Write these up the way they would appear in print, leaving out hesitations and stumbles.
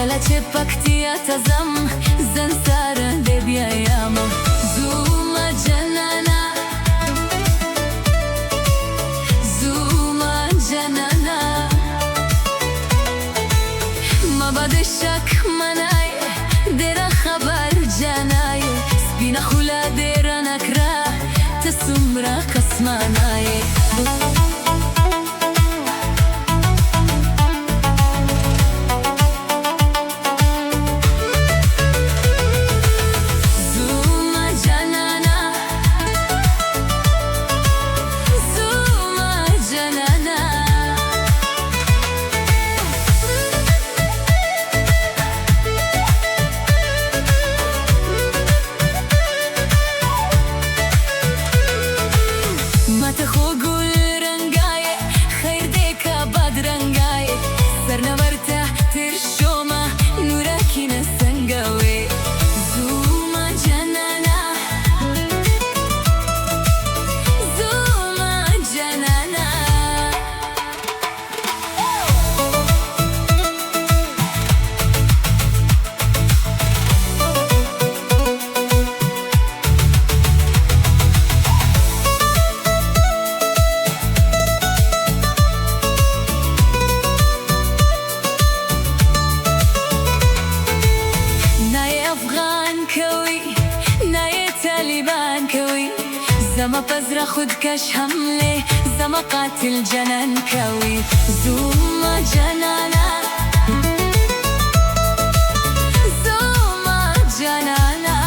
Kalache paktiya tazam zansara debyayama Zuma janana Zuma janana Mabadeshak manay dera khabar janay Spina khula dera nakra tasumra kasmanay زما پزرا خود کش حمله زما قاتل جنان کوي زوما جنانا زوما جنانا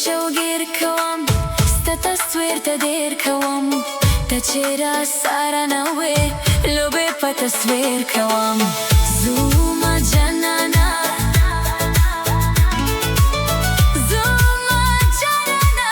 Shogir kawam sta tasvir ta der kawam ta chera sara nawe lobe pa tasvir kawam Zuma janana Zuma janana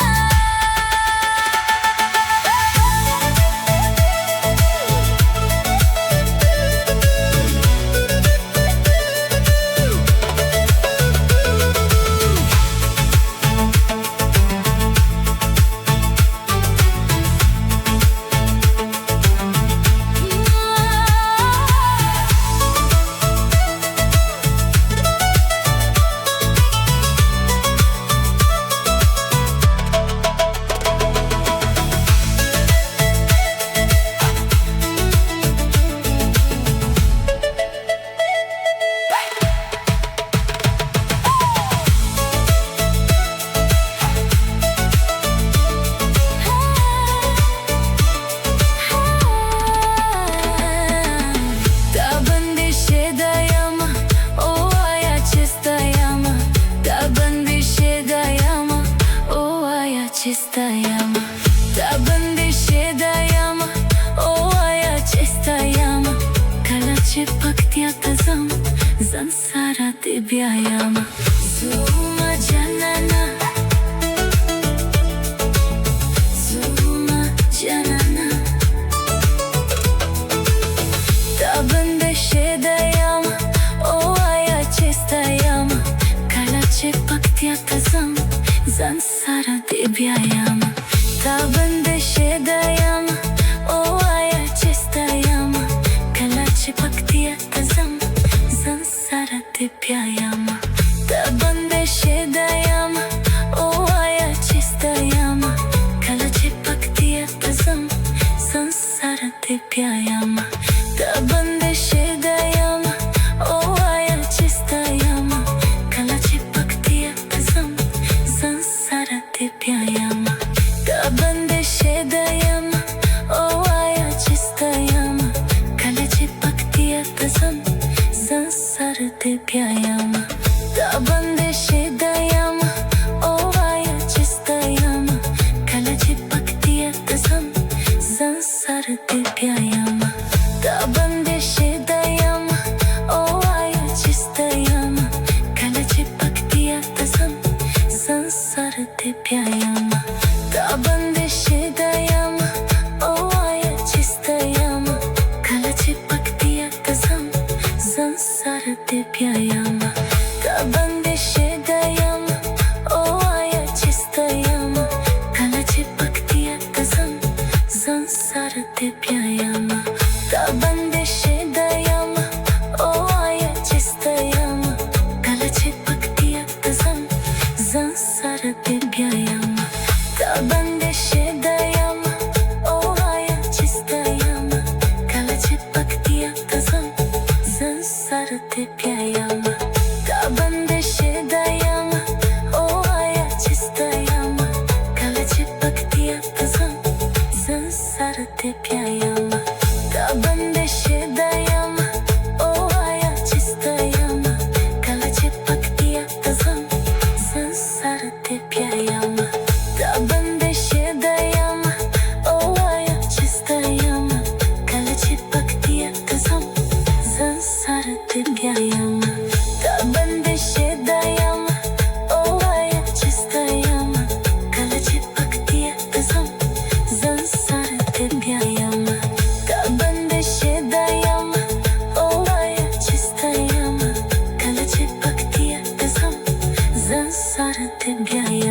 Chistayama ta bandishe dayama o aya chistayama kalache paktiya tazam zansara debyayama Zuma janana Zuma janana ta bandishe dayama o aya chistayama kalache paktiya tazam zansara debyayama ta bandishe dayama o aya chistayama kalache paktiya tazam zansara debyayama ta bandishe dayama o aya de व्यायाम ता बंदिशे दयाम ओ आया चिस्तयाम कालाची पकती तसम संसार ते व्यायाम ता बंदिशे दयाम ओ आया चिस्तयाम कालाची पकती तसम संसार ते व्यायाम ता बंदिशे दयाम ओ आया चिस्तयाम कालाची पकती तसम संसार ते व्यायाम ता बंदिशे दयाम ओ आया चिस्तयाम कालाची पकती तसम संसार ते व्यायाम ता बंदिशे दयाम ओ आया चिस्तयाम कालाची पकती तसम संसार ते व्यायाम ता बंदिशे दयाम ओ आया चिस्तयाम कालाची पकती तसम संसार ते व्यायाम ता बंदिशे दयाम ओ आया चिस्तयाम कालाची पकती तसम संसार ते व्यायाम ता बंदिशे दयाम ओ आया चिस्तयाम कालाची पकती तसम संसार ते व्यायाम ता बंदिशे दयाम ओ आया चिस्तयाम कालाची पकती तसम संसार ते व्यायाम